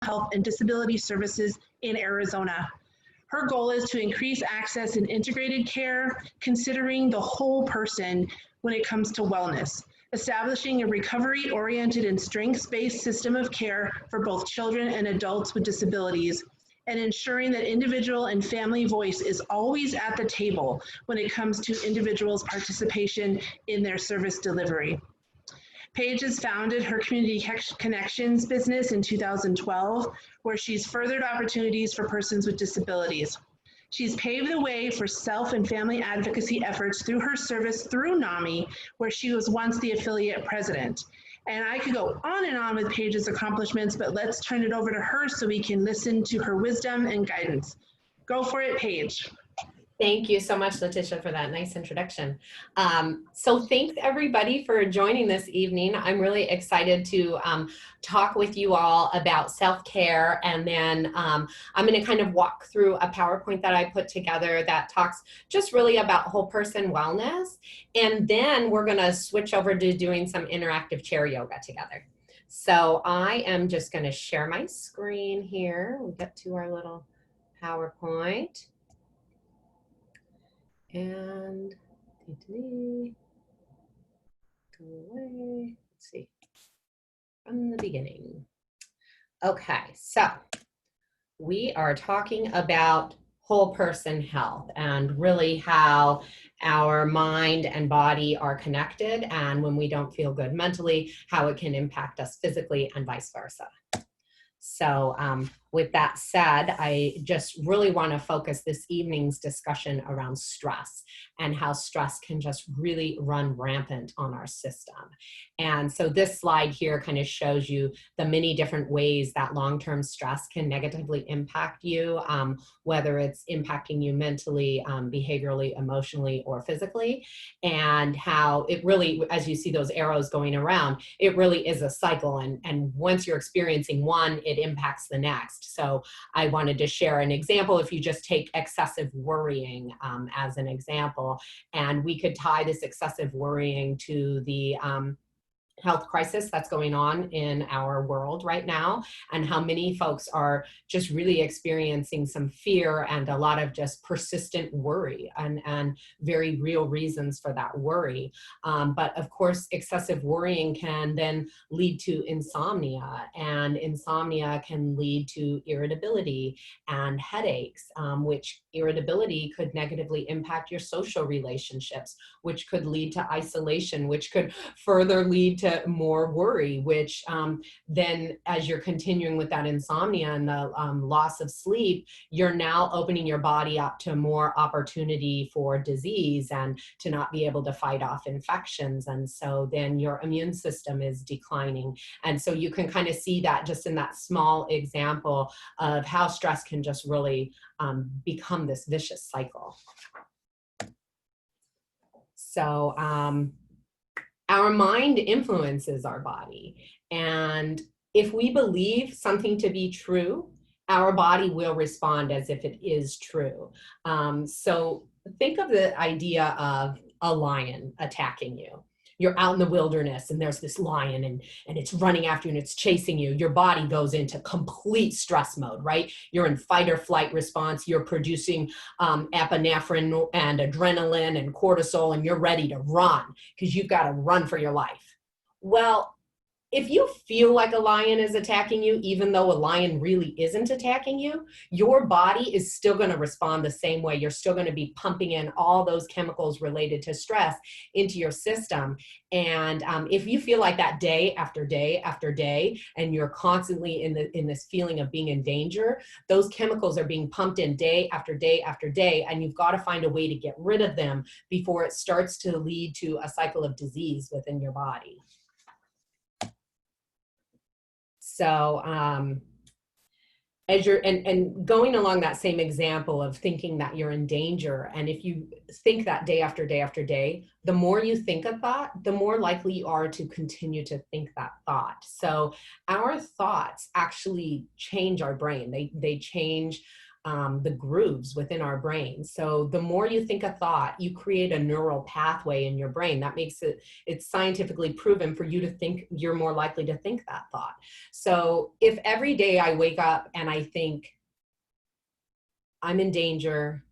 health and disability services in Arizona. Her goal is to increase access in integrated care, considering the whole person when it comes to wellness, establishing a recovery-oriented and strengths-based system of care for both children and adults with disabilities, and ensuring that individual and family voice is always at the table when it comes to individuals' participation in their service delivery. Paige has founded her Community Connections business in 2012, where she's furthered opportunities for persons with disabilities. She's paved the way for self and family advocacy efforts through her service through NAMI, where she was once the affiliate president. And I could go on and on with Paige's accomplishments, but let's turn it over to her so we can listen to her wisdom and guidance. Go for it, Paige. Thank you so much, Letitia, for that nice introduction. So thanks everybody for joining this evening. I'm really excited to talk with you all about self-care, and then I'm going to kind of walk through a PowerPoint that I put together that talks just really about whole person wellness, and then we're going to switch over to doing some interactive chair yoga together. So I am just going to share my screen here. We'll get to our little PowerPoint. And go away. Let's see, from the beginning. Okay, so we are talking about whole person health and really how our mind and body are connected, and when we don't feel good mentally, how it can impact us physically and vice versa. So with that said, I just really want to focus this evening's discussion around stress and how stress can just really run rampant on our system. And so this slide here kind of shows you the many different ways that long-term stress can negatively impact you, whether it's impacting you mentally, behaviorally, emotionally, or physically, and how it really, as you see those arrows going around, it really is a cycle. And once you're experiencing one, it impacts the next. So I wanted to share an example. If you just take excessive worrying as an example, and we could tie this excessive worrying to the health crisis that's going on in our world right now, and how many folks are just really experiencing some fear and a lot of just persistent worry, and very real reasons for that worry. But of course, excessive worrying can then lead to insomnia, and insomnia can lead to irritability and headaches, which irritability could negatively impact your social relationships, which could lead to isolation, which could further lead to more worry, which then as you're continuing with that insomnia and the loss of sleep, you're now opening your body up to more opportunity for disease and to not be able to fight off infections. And so then your immune system is declining. And so you can kind of see that just in that small example of how stress can just really become this vicious cycle. So our mind influences our body, and if we believe something to be true, our body will respond as if it is true. So think of the idea of a lion attacking you. You're out in the wilderness and there's this lion and it's running after you and it's chasing you. Your body goes into complete stress mode, right? You're in fight or flight response. You're producing epinephrine and adrenaline and cortisol, and you're ready to run because you've got to run for your life. Well, if you feel like a lion is attacking you, even though a lion really isn't attacking you, your body is still going to respond the same way. You're still going to be pumping in all those chemicals related to stress into your system. And if you feel like that day after day after day, and you're constantly in this feeling of being in danger, those chemicals are being pumped in day after day after day, and you've got to find a way to get rid of them before it starts to lead to a cycle of disease within your body. So as you're, and going along that same example of thinking that you're in danger, and if you think that day after day after day, the more you think of that, the more likely you are to continue to think that thought. So our thoughts actually change our brain. They change the grooves within our brain. So the more you think a thought, you create a neural pathway in your brain that makes it's scientifically proven for you to think, you're more likely to think that thought. So if every day I wake up and I think, I'm in danger,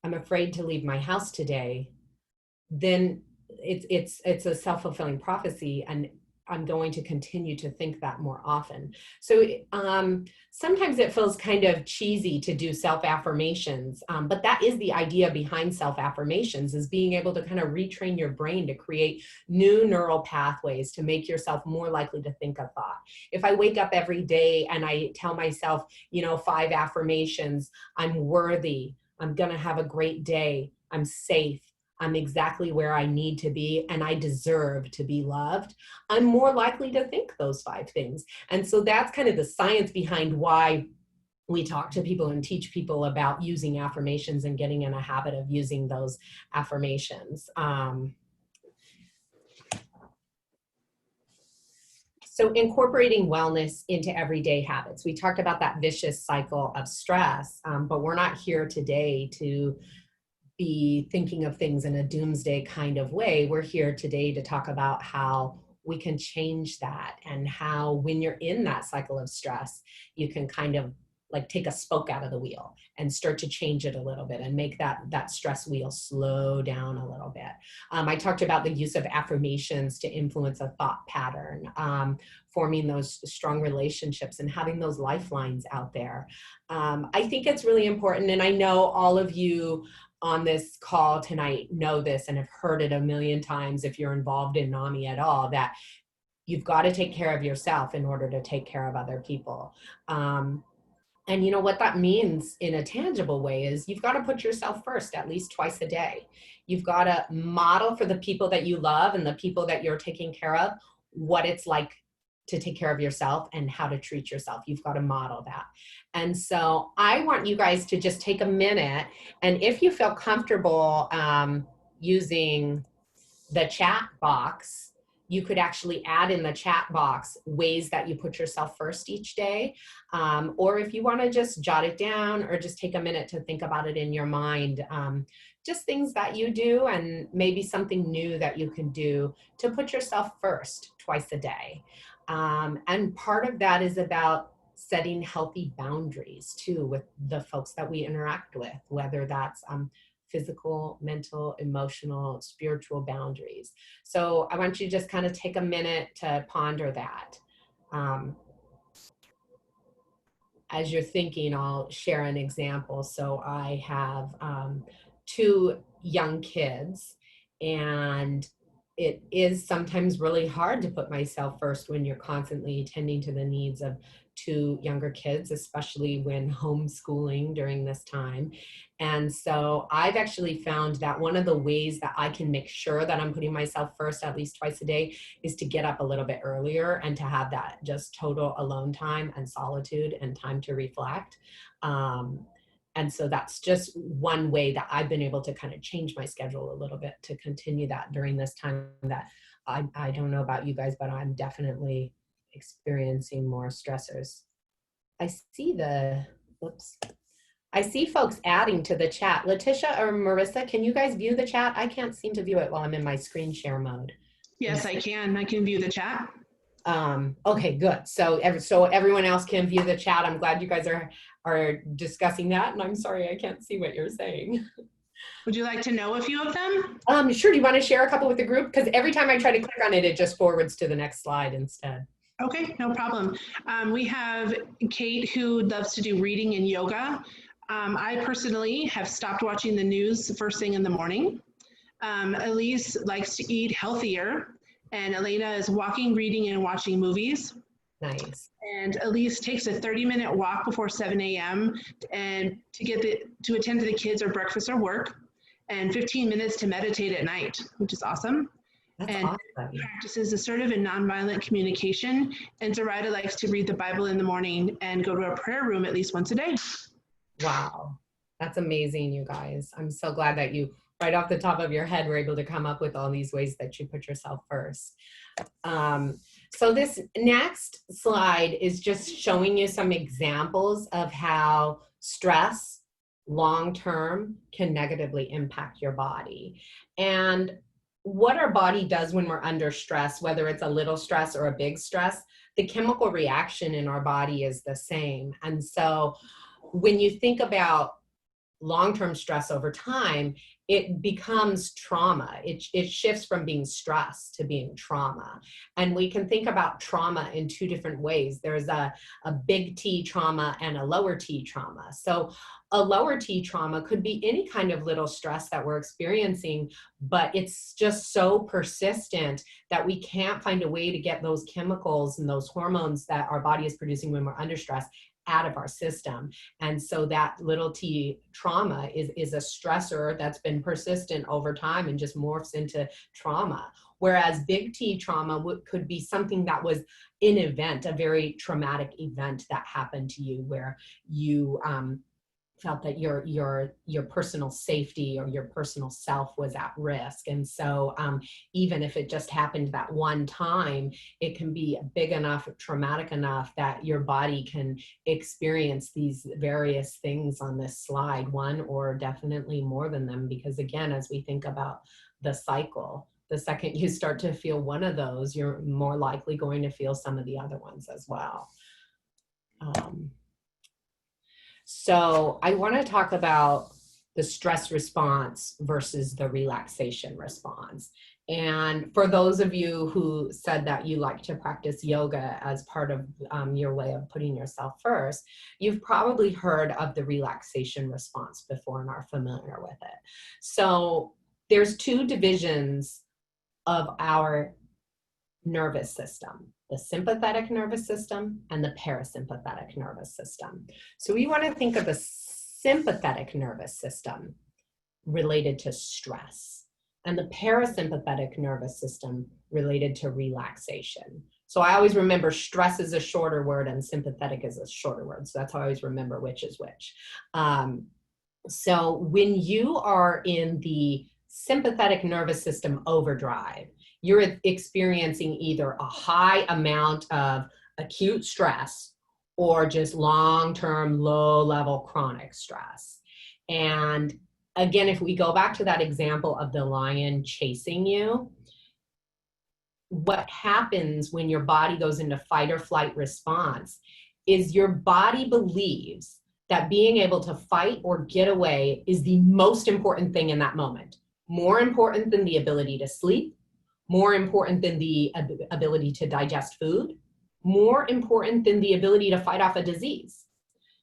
I'm afraid to leave my house today, then it's a self-fulfilling prophecy, and I'm going to continue to think that more often. So sometimes it feels kind of cheesy to do self-affirmations, but that is the idea behind self-affirmations, is being able to kind of retrain your brain to create new neural pathways to make yourself more likely to think a thought. If I wake up every day and I tell myself, 5 affirmations: I'm worthy, I'm gonna have a great day, I'm safe, I'm exactly where I need to be, and I deserve to be loved, I'm more likely to think those 5 things. And so that's kind of the science behind why we talk to people and teach people about using affirmations and getting in a habit of using those affirmations. So incorporating wellness into everyday habits. We talked about that vicious cycle of stress, but we're not here today to be thinking of things in a doomsday kind of way. We're here today to talk about how we can change that, and how when you're in that cycle of stress, you can kind of like take a spoke out of the wheel and start to change it a little bit and make that stress wheel slow down a little bit. I talked about the use of affirmations to influence a thought pattern, forming those strong relationships and having those lifelines out there. I think it's really important, and I know all of you on this call tonight know this and have heard it a million times if you're involved in NAMI at all, that you've got to take care of yourself in order to take care of other people. And you know what that means in a tangible way is you've got to put yourself first at least twice a day. You've got to model for the people that you love and the people that you're taking care of what it's like to take care of yourself and how to treat yourself. You've got to model that. And so I want you guys to just take a minute, and if you feel comfortable using the chat box, you could actually add in the chat box ways that you put yourself first each day. Or if you want to just jot it down or just take a minute to think about it in your mind, just things that you do and maybe something new that you can do to put yourself first twice a day. And part of that is about setting healthy boundaries too with the folks that we interact with, whether that's physical, mental, emotional, spiritual boundaries. So I want you to just kind of take a minute to ponder that. As you're thinking, I'll share an example. So I have 2 young kids, and it is sometimes really hard to put myself first when you're constantly tending to the needs of 2 younger kids, especially when homeschooling during this time. And so I've actually found that one of the ways that I can make sure that I'm putting myself first at least twice a day is to get up a little bit earlier and to have that just total alone time and solitude and time to reflect. And so that's just one way that I've been able to kind of change my schedule a little bit to continue that during this time that I don't know about you guys, but I'm definitely experiencing more stressors. I see folks adding to the chat. Letitia or Marissa, can you guys view the chat? I can't seem to view it while I'm in my screen share mode. Yes, I can. I can view the chat. Okay, good. So everyone else can view the chat. I'm glad you guys are discussing that, and I'm sorry I can't see what you're saying. Would you like to know a few of them? Sure. Do you want to share a couple with the group? Because every time I try to click on it, it just forwards to the next slide instead. Okay, no problem. We have Kate, who loves to do reading and yoga. I personally have stopped watching the news the first thing in the morning. Elise likes to eat healthier, and Elena is walking, reading, and watching movies. Nice. And Elise takes a 30-minute walk before 7 a.m. and to attend to the kids or breakfast or work, and 15 minutes to meditate at night, which is awesome. That's and awesome. Practices assertive and nonviolent communication. And Zoraida likes to read the Bible in the morning and go to a prayer room at least once a day. Wow. That's amazing, you guys. I'm so glad that you, right off the top of your head, were able to come up with all these ways that you put yourself first. So this next slide is just showing you some examples of how stress long-term can negatively impact your body. And what our body does when we're under stress, whether it's a little stress or a big stress, the chemical reaction in our body is the same. And so when you think about long-term stress over time, it becomes trauma. It shifts from being stress to being trauma. And we can think about trauma in two different ways. There's a big T trauma and a lower T trauma. So a lower T trauma could be any kind of little stress that we're experiencing, but it's just so persistent that we can't find a way to get those chemicals and those hormones that our body is producing when we're under stress out of our system. And so that little T trauma is a stressor that's been persistent over time and just morphs into trauma. Whereas big T trauma could be something that was an event, a very traumatic event that happened to you, where you felt that your personal safety or your personal self was at risk. And so even if it just happened that one time, it can be big enough, traumatic enough that your body can experience these various things on this slide, one or definitely more than them, because again, as we think about the cycle, the second you start to feel one of those, you're more likely going to feel some of the other ones as well. So I want to talk about the stress response versus the relaxation response. And for those of you who said that you like to practice yoga as part of your way of putting yourself first, you've probably heard of the relaxation response before and are familiar with it. So there's two divisions of our nervous system: the sympathetic nervous system and the parasympathetic nervous system. So we want to think of the sympathetic nervous system related to stress, and the parasympathetic nervous system related to relaxation. So I always remember stress is a shorter word and sympathetic is a shorter word. So that's how I always remember which is which. So when you are in the sympathetic nervous system overdrive, you're experiencing either a high amount of acute stress or just long-term, low-level chronic stress. And again, if we go back to that example of the lion chasing you, what happens when your body goes into fight or flight response is your body believes that being able to fight or get away is the most important thing in that moment. More important than the ability to sleep, more important than the ability to digest food, more important than the ability to fight off a disease.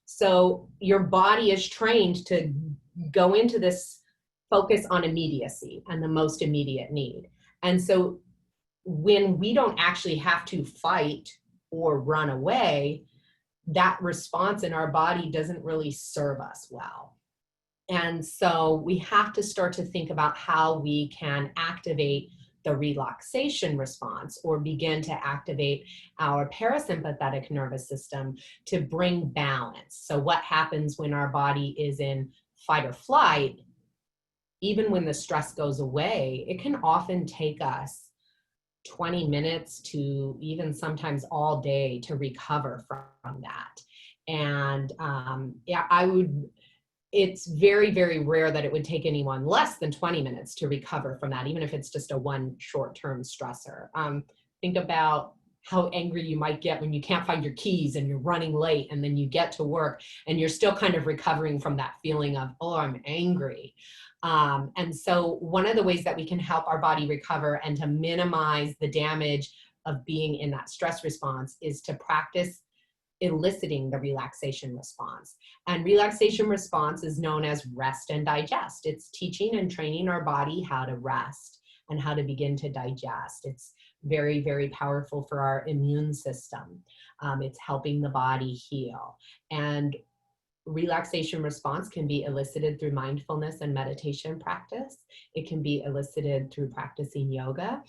So your body is trained to go into this focus on immediacy and the most immediate need. And so when we don't actually have to fight or run away, that response in our body doesn't really serve us well. And so we have to start to think about how we can activate the relaxation response or begin to activate our parasympathetic nervous system to bring balance. So what happens when our body is in fight or flight, even when the stress goes away, it can often take us 20 minutes to even sometimes all day to recover from that. And it's very, very rare that it would take anyone less than 20 minutes to recover from that, even if it's just a one short-term stressor. Think about how angry you might get when you can't find your keys and you're running late, and then you get to work and you're still kind of recovering from that feeling of, oh, I'm angry. And so one of the ways that we can help our body recover and to minimize the damage of being in that stress response is to practice eliciting the relaxation response. And relaxation response is known as rest and digest. It's teaching and training our body how to rest and how to begin to digest. It's very, very powerful for our immune system. It's helping the body heal. And relaxation response can be elicited through mindfulness and meditation practice. It can be elicited through practicing yoga.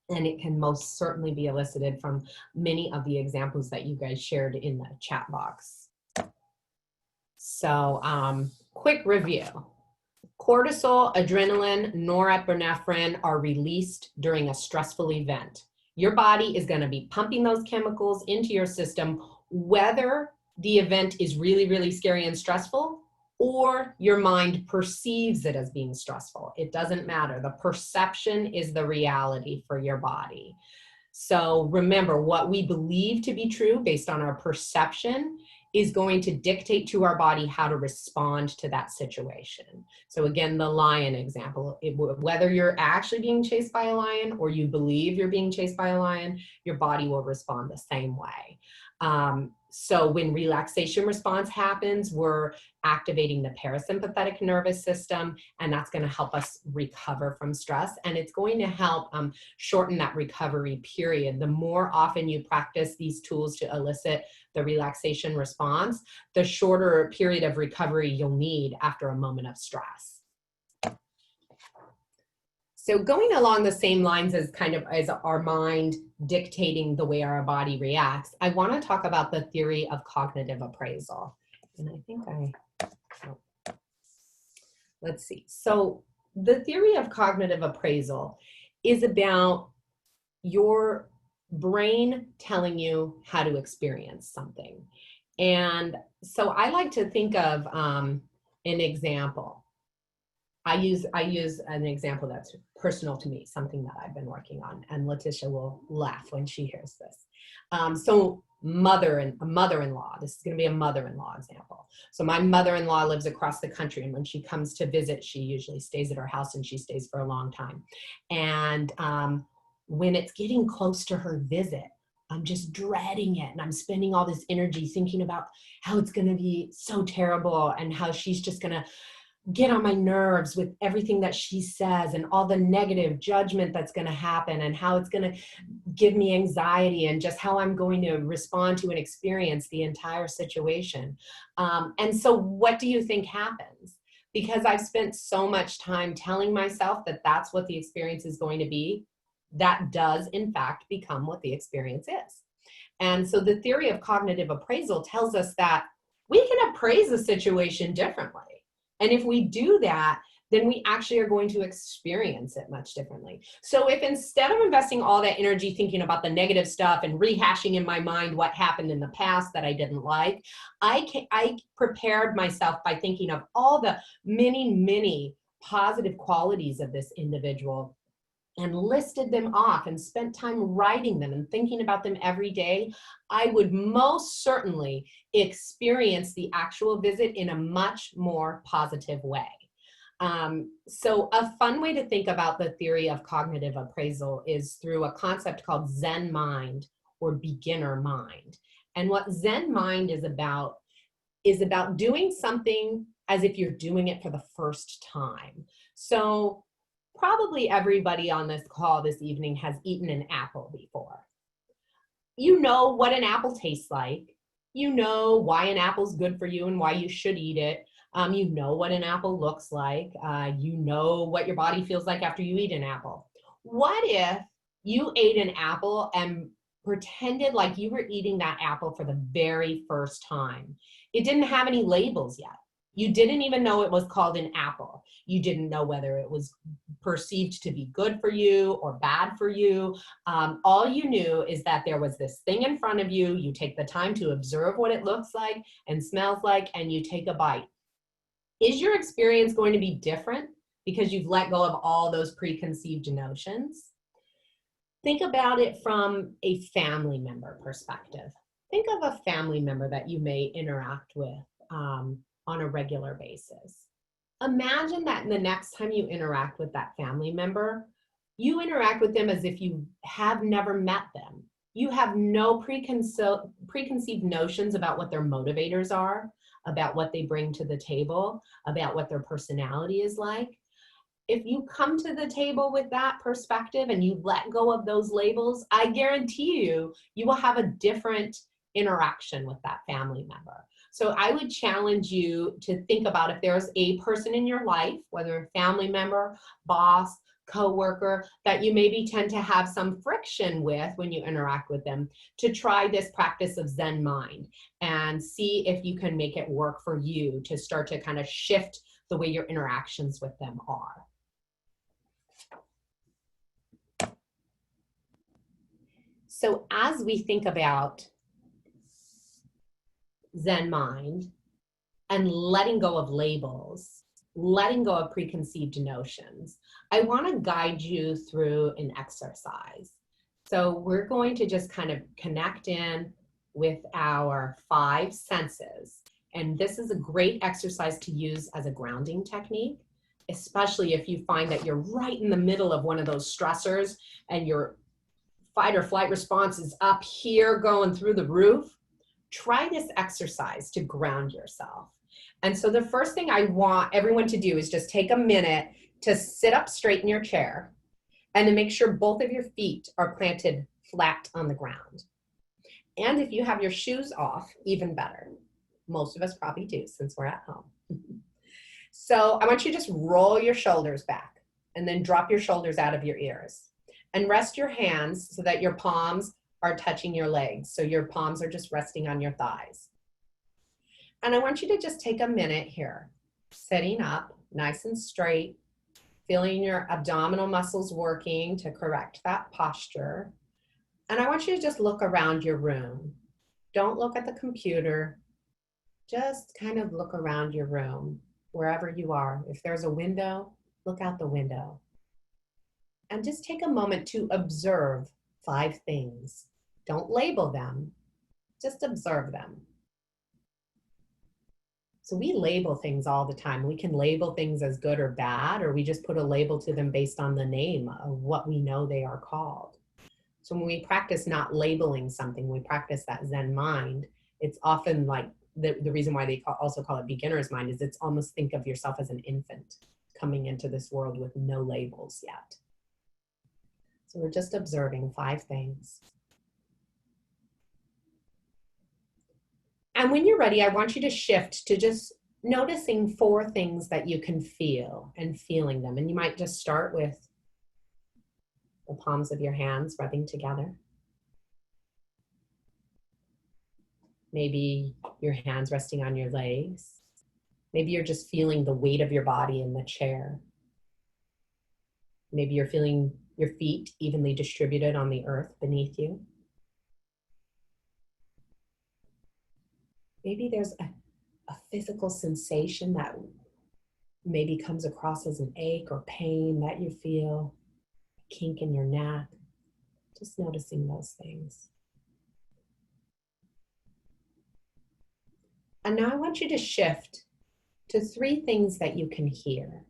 And it can most certainly be elicited from many of the examples that you guys shared in the chat box. So quick review. Cortisol, adrenaline, norepinephrine are released during a stressful event. Your body is going to be pumping those chemicals into your system, whether the event is really, really scary and stressful, or your mind perceives it as being stressful. It doesn't matter. The perception is the reality for your body. So remember, what we believe to be true based on our perception is going to dictate to our body how to respond to that situation. So again, the lion example, whether you're actually being chased by a lion or you believe you're being chased by a lion, your body will respond the same way. So when relaxation response happens, we're activating the parasympathetic nervous system, and that's going to help us recover from stress. And it's going to help shorten that recovery period. The more often you practice these tools to elicit the relaxation response, the shorter period of recovery you'll need after a moment of stress. So going along the same lines as as our mind dictating the way our body reacts, I want to talk about the theory of cognitive appraisal. And I think let's see. So the theory of cognitive appraisal is about your brain telling you how to experience something. And so I like to think of an example. I use an example that's personal to me, something that I've been working on, and Letitia will laugh when she hears this. So mother-in-law, this is going to be a mother-in-law example. So my mother-in-law lives across the country, and when she comes to visit, she usually stays at her house, and she stays for a long time. And when it's getting close to her visit, I'm just dreading it, and I'm spending all this energy thinking about how it's going to be so terrible and how she's just going to get on my nerves with everything that she says and all the negative judgment that's going to happen and how it's going to give me anxiety and just how I'm going to respond to and experience the entire situation. And so what do you think happens? Because I've spent so much time telling myself that that's what the experience is going to be, that does in fact become what the experience is. And so the theory of cognitive appraisal tells us that we can appraise a situation differently. And if we do that, then we actually are going to experience it much differently. So if instead of investing all that energy thinking about the negative stuff and rehashing in my mind what happened in the past that I didn't like, I prepared myself by thinking of all the many, many positive qualities of this individual and listed them off and spent time writing them and thinking about them every day, I would most certainly experience the actual visit in a much more positive way. So a fun way to think about the theory of cognitive appraisal is through a concept called Zen mind or beginner mind. And what Zen mind is about doing something as if you're doing it for the first time. So probably everybody on this call this evening has eaten an apple before. You know what an apple tastes like. You know why an apple's good for you and why you should eat it. You know what an apple looks like. You know what your body feels like after you eat an apple. What if you ate an apple and pretended like you were eating that apple for the very first time? It didn't have any labels yet. You didn't even know it was called an apple. You didn't know whether it was perceived to be good for you or bad for you. All you knew is that there was this thing in front of you. You take the time to observe what it looks like and smells like, and you take a bite. Is your experience going to be different because you've let go of all those preconceived notions? Think about it from a family member perspective. Think of a family member that you may interact with on a regular basis. Imagine that the next time you interact with that family member, you interact with them as if you have never met them. You have no preconceived notions about what their motivators are, about what they bring to the table, about what their personality is like. If you come to the table with that perspective and you let go of those labels, I guarantee you, you will have a different interaction with that family member. So I would challenge you to think about if there's a person in your life, whether a family member, boss, coworker, that you maybe tend to have some friction with when you interact with them, to try this practice of Zen mind and see if you can make it work for you to start to kind of shift the way your interactions with them are. So as we think about Zen mind and letting go of labels, letting go of preconceived notions, I want to guide you through an exercise. So we're going to just kind of connect in with our 5 senses. And this is a great exercise to use as a grounding technique, especially if you find that you're right in the middle of one of those stressors and your fight or flight response is up here going through the roof. Try this exercise to ground yourself. And so the first thing I want everyone to do is just take a minute to sit up straight in your chair and to make sure both of your feet are planted flat on the ground. And if you have your shoes off, even better. Most of us probably do since we're at home. So I want you to just roll your shoulders back and then drop your shoulders out of your ears and rest your hands so that your palms are touching your legs. So your palms are just resting on your thighs. And I want you to just take a minute here, sitting up nice and straight, feeling your abdominal muscles working to correct that posture. And I want you to just look around your room. Don't look at the computer. Just kind of look around your room, wherever you are. If there's a window, look out the window. And just take a moment to observe 5 things. Don't label them, just observe them. So we label things all the time. We can label things as good or bad, or we just put a label to them based on the name of what we know they are called. So when we practice not labeling something, we practice that Zen mind, it's often like the reason why they also call it beginner's mind is it's almost think of yourself as an infant coming into this world with no labels yet. So we're just observing 5 things. And when you're ready, I want you to shift to just noticing 4 things that you can feel and feeling them. And you might just start with the palms of your hands rubbing together. Maybe your hands resting on your legs. Maybe you're just feeling the weight of your body in the chair. Maybe you're feeling your feet evenly distributed on the earth beneath you. Maybe there's a physical sensation that maybe comes across as an ache or pain that you feel, a kink in your neck. Just noticing those things. And now I want you to shift to 3 things that you can hear.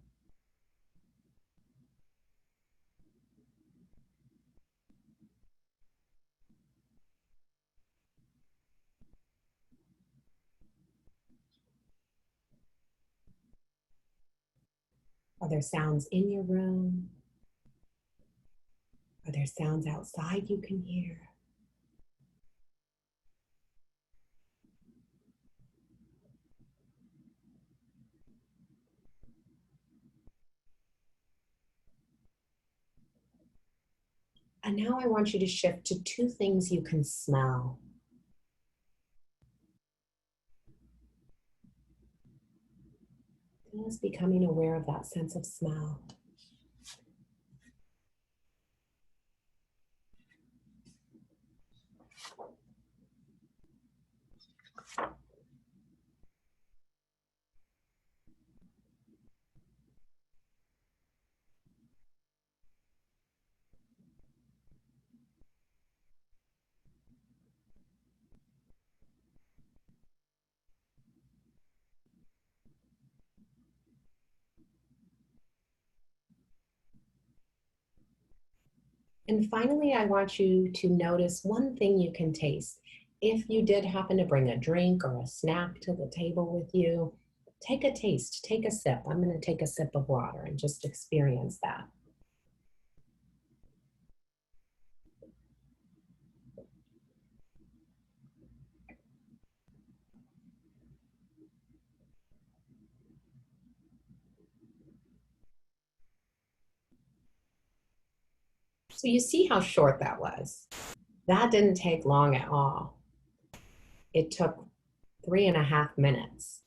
Are there sounds in your room? Are there sounds outside you can hear? And now I want you to shift to 2 things you can smell. Just becoming aware of that sense of smell. And finally, I want you to notice 1 thing you can taste. If you did happen to bring a drink or a snack to the table with you, take a taste, take a sip. I'm going to take a sip of water and just experience that. So you see how short that was. That didn't take long at all. It took 3.5 minutes.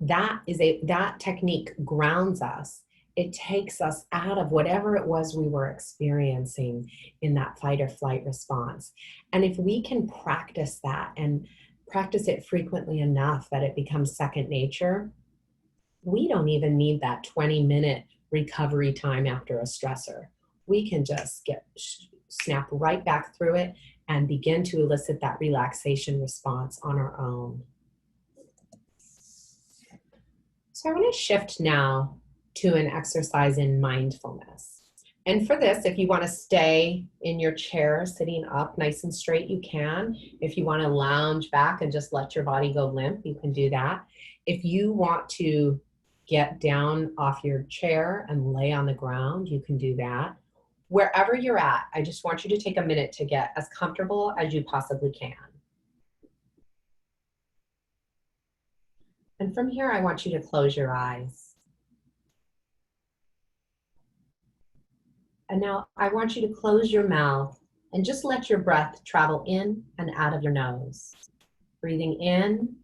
That technique grounds us. It takes us out of whatever it was we were experiencing in that fight or flight response. And if we can practice that and practice it frequently enough that it becomes second nature, we don't even need that 20-minute recovery time after a stressor. We can just snap right back through it and begin to elicit that relaxation response on our own. So I want to shift now to an exercise in mindfulness. And for this, if you want to stay in your chair, sitting up nice and straight, you can. If you want to lounge back and just let your body go limp, you can do that. If you want to get down off your chair and lay on the ground, you can do that. Wherever you're at, I just want you to take a minute to get as comfortable as you possibly can. And from here, I want you to close your eyes. And now I want you to close your mouth and just let your breath travel in and out of your nose. Breathing in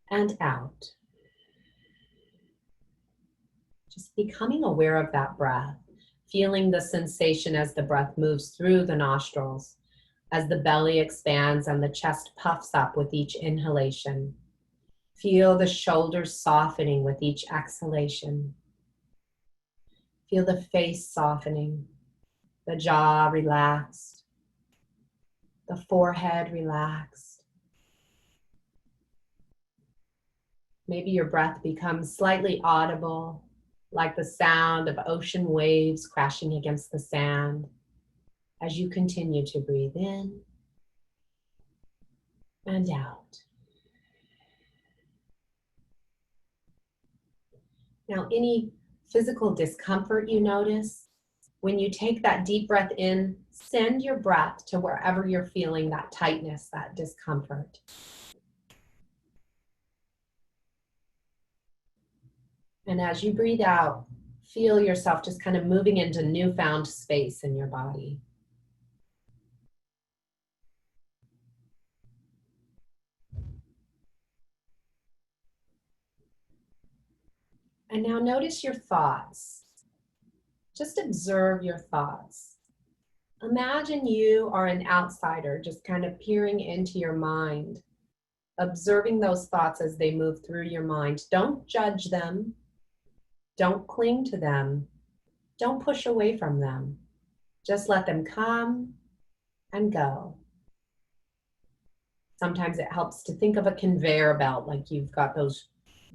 and out. Just becoming aware of that breath, feeling the sensation as the breath moves through the nostrils, as the belly expands and the chest puffs up with each inhalation. Feel the shoulders softening with each exhalation. Feel the face softening, the jaw relaxed, the forehead relaxed. Maybe your breath becomes slightly audible, like the sound of ocean waves crashing against the sand as you continue to breathe in and out. Now, any physical discomfort you notice, when you take that deep breath in, send your breath to wherever you're feeling that tightness, that discomfort. And as you breathe out, feel yourself just kind of moving into newfound space in your body. And now notice your thoughts. Just observe your thoughts. Imagine you are an outsider, just kind of peering into your mind, observing those thoughts as they move through your mind. Don't judge them. Don't cling to them. Don't push away from them. Just let them come and go. Sometimes it helps to think of a conveyor belt, like you've got those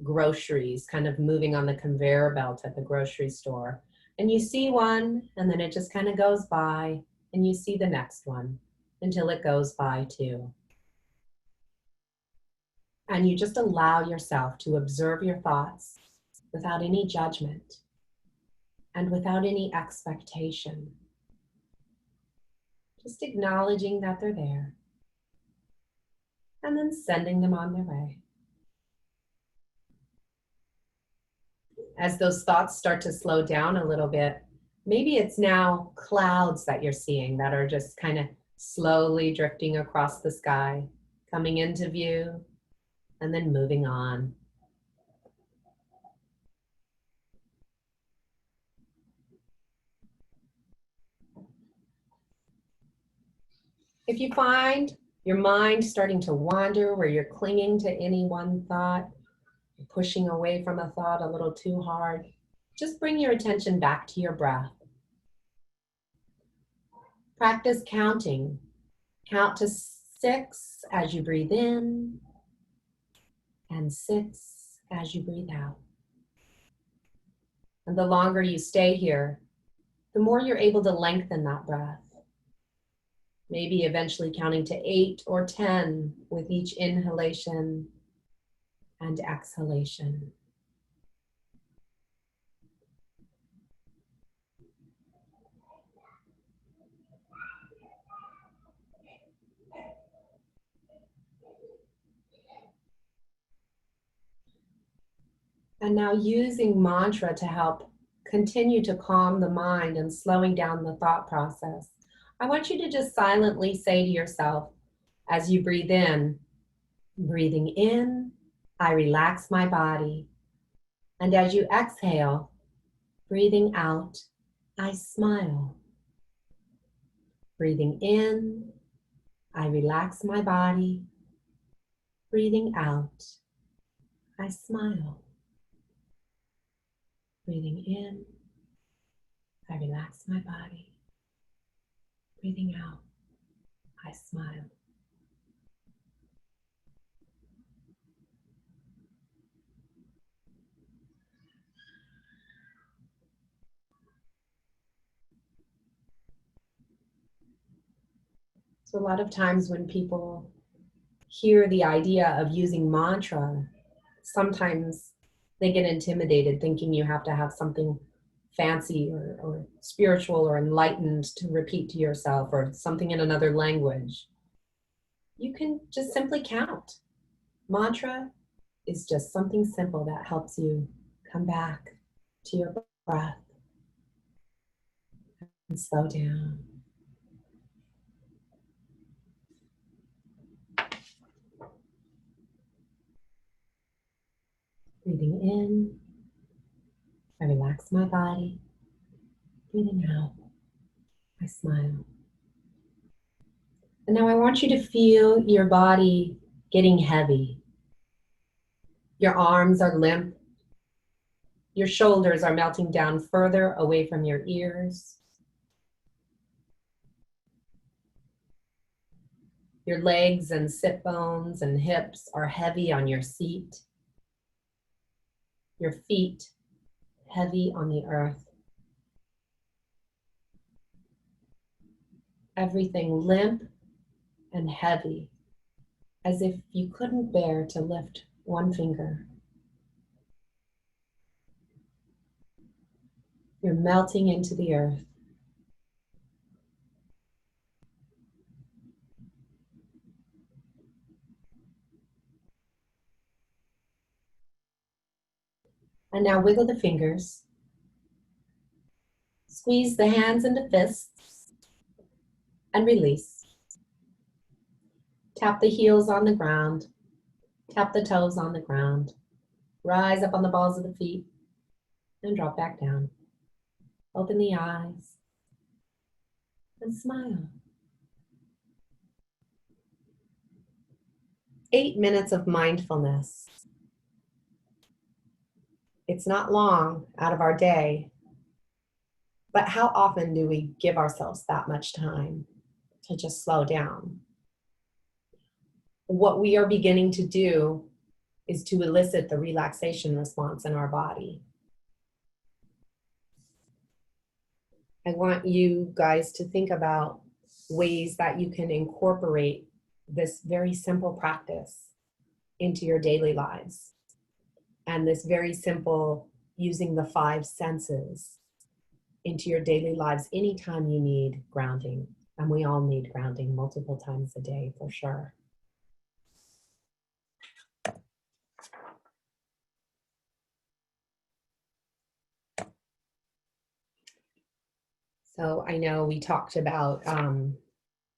groceries kind of moving on the conveyor belt at the grocery store. And you see one, and then it just kind of goes by, and you see the next one until it goes by too. And you just allow yourself to observe your thoughts without any judgment and without any expectation. Just acknowledging that they're there and then sending them on their way. As those thoughts start to slow down a little bit, maybe it's now clouds that you're seeing that are just kind of slowly drifting across the sky, coming into view, and then moving on. If you find your mind starting to wander where you're clinging to any one thought, pushing away from a thought a little too hard, just bring your attention back to your breath. Practice counting. Count to 6 as you breathe in and 6 as you breathe out. And the longer you stay here, the more you're able to lengthen that breath. Maybe eventually counting to 8 or 10 with each inhalation and exhalation. And now using mantra to help continue to calm the mind and slowing down the thought process, I want you to just silently say to yourself as you breathe in, breathing in, I relax my body. And as you exhale, breathing out, I smile. Breathing in, I relax my body. Breathing out, I smile. Breathing in, I relax my body. Breathing out, I smile. So a lot of times when people hear the idea of using mantra, sometimes they get intimidated thinking you have to have something fancy or spiritual or enlightened to repeat to yourself or something in another language. You can just simply count. Mantra is just something simple that helps you come back to your breath and slow down. Breathing in, I relax my body. Breathing out, I smile. And now I want you to feel your body getting heavy. Your arms are limp. Your shoulders are melting down further away from your ears. Your legs and sit bones and hips are heavy on your seat. Your feet heavy on the earth. Everything limp and heavy, as if you couldn't bear to lift one finger. You're melting into the earth. And now wiggle the fingers. Squeeze the hands into fists and release. Tap the heels on the ground. Tap the toes on the ground. Rise up on the balls of the feet and drop back down. Open the eyes and smile. 8 minutes of mindfulness. It's not long out of our day, but how often do we give ourselves that much time to just slow down? What we are beginning to do is to elicit the relaxation response in our body. I want you guys to think about ways that you can incorporate this very simple practice into your daily lives. And this very simple using the 5 senses into your daily lives anytime you need grounding. And we all need grounding multiple times a day for sure. So I know we talked about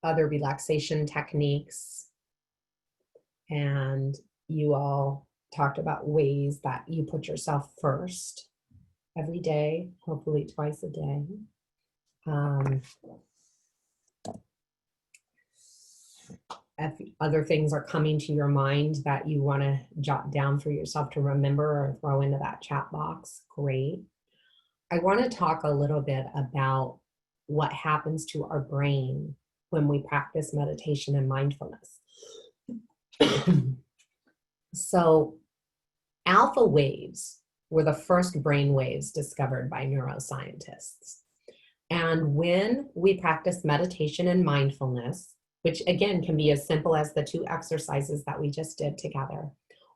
other relaxation techniques, and you all talked about ways that you put yourself first every day, hopefully twice a day. If other things are coming to your mind that you want to jot down for yourself to remember or throw into that chat box, great. I want to talk a little bit about what happens to our brain when we practice meditation and mindfulness. So, alpha waves were the first brain waves discovered by neuroscientists. And when we practice meditation and mindfulness, which again can be as simple as the 2 exercises that we just did together,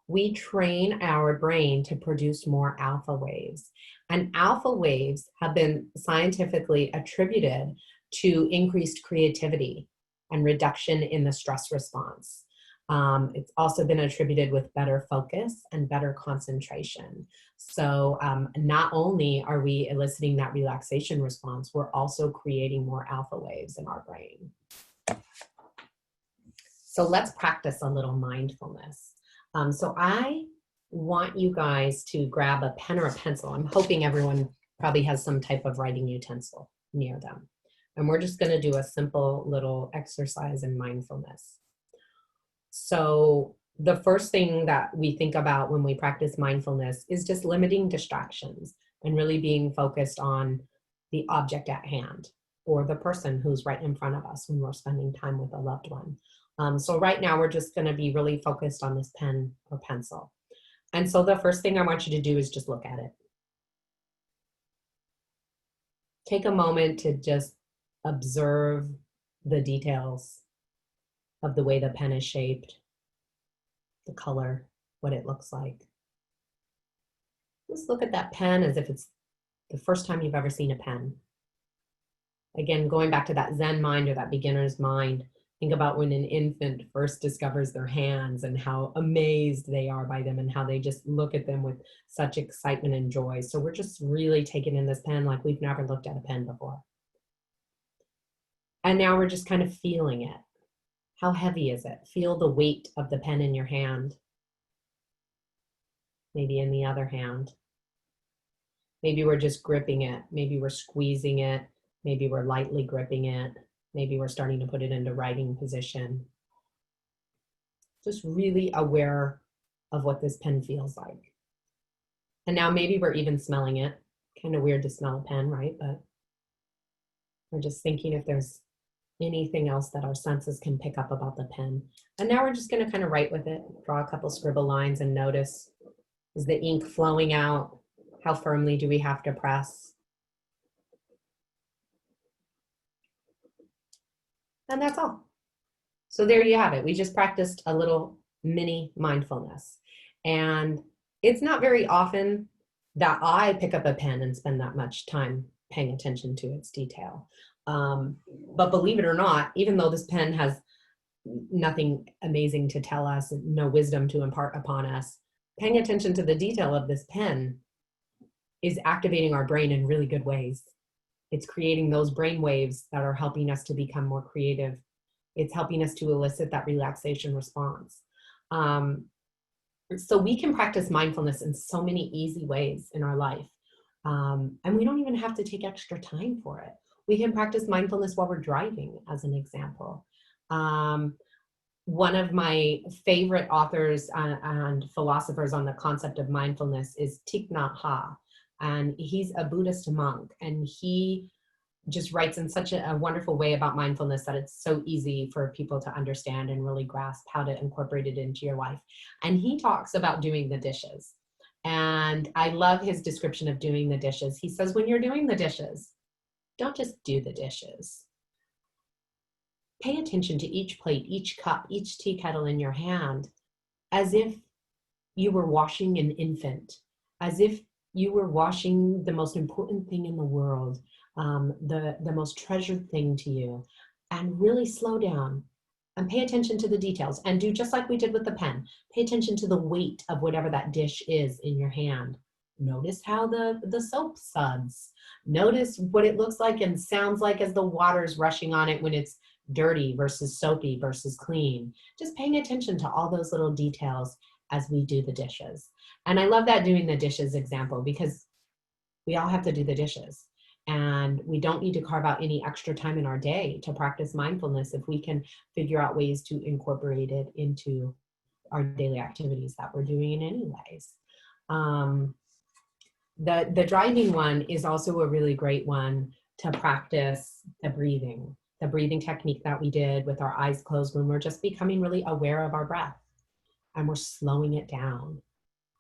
we train our brain to produce more alpha waves. And alpha waves have been scientifically attributed to increased creativity and reduction in the stress response. It's also been attributed with better focus and better concentration. So not only are we eliciting that relaxation response, we're also creating more alpha waves in our brain. So let's practice a little mindfulness. So I want you guys to grab a pen or a pencil. I'm hoping everyone probably has some type of writing utensil near them. And we're just going to do a simple little exercise in mindfulness. So the first thing that we think about when we practice mindfulness is just limiting distractions and really being focused on the object at hand or the person who's right in front of us when we're spending time with a loved one. So right now we're just going to be really focused on this pen or pencil. And so the first thing I want you to do is just look at it. Take a moment to just observe the details of the way the pen is shaped, the color, what it looks like. Just look at that pen as if it's the first time you've ever seen a pen. Again, going back to that Zen mind or that beginner's mind, think about when an infant first discovers their hands and how amazed they are by them and how they just look at them with such excitement and joy. So we're just really taking in this pen like we've never looked at a pen before. And now we're just kind of feeling it. How heavy is it? Feel the weight of the pen in your hand. Maybe in the other hand. Maybe we're just gripping it. Maybe we're squeezing it. Maybe we're lightly gripping it. Maybe we're starting to put it into writing position. Just really aware of what this pen feels like. And now maybe we're even smelling it. Kind of weird to smell a pen, right? But we're just thinking if there's anything else that our senses can pick up about the pen. And now we're just going to kind of write with it, draw a couple scribble lines and notice, is the ink flowing out? How firmly do we have to press? And that's all. So there you have it. We just practiced a little mini mindfulness. And it's not very often that I pick up a pen and spend that much time paying attention to its detail. But believe it or not, even though this pen has nothing amazing to tell us, no wisdom to impart upon us, paying attention to the detail of this pen is activating our brain in really good ways. It's creating those brain waves that are helping us to become more creative. It's helping us to elicit that relaxation response. So we can practice mindfulness in so many easy ways in our life. And we don't even have to take extra time for it. We can practice mindfulness while we're driving, as an example. One of my favorite authors and philosophers on the concept of mindfulness is Thich Nhat Hanh. And he's a Buddhist monk, and he just writes in such a wonderful way about mindfulness that it's so easy for people to understand and really grasp how to incorporate it into your life. And he talks about doing the dishes. And I love his description of doing the dishes. He says, when you're doing the dishes, don't just do the dishes. Pay attention to each plate, each cup, each tea kettle in your hand, as if you were washing an infant, as if you were washing the most important thing in the world, the most treasured thing to you, and really slow down and pay attention to the details and do just like we did with the pen. Pay attention to the weight of whatever that dish is in your hand. Notice how the soap suds. Notice what it looks like and sounds like as the water's rushing on it when it's dirty versus soapy versus clean. Just paying attention to all those little details as we do the dishes. And I love that doing the dishes example because we all have to do the dishes. And we don't need to carve out any extra time in our day to practice mindfulness if we can figure out ways to incorporate it into our daily activities that we're doing in any ways. The driving one is also a really great one to practice the breathing technique that we did with our eyes closed when we're just becoming really aware of our breath and we're slowing it down.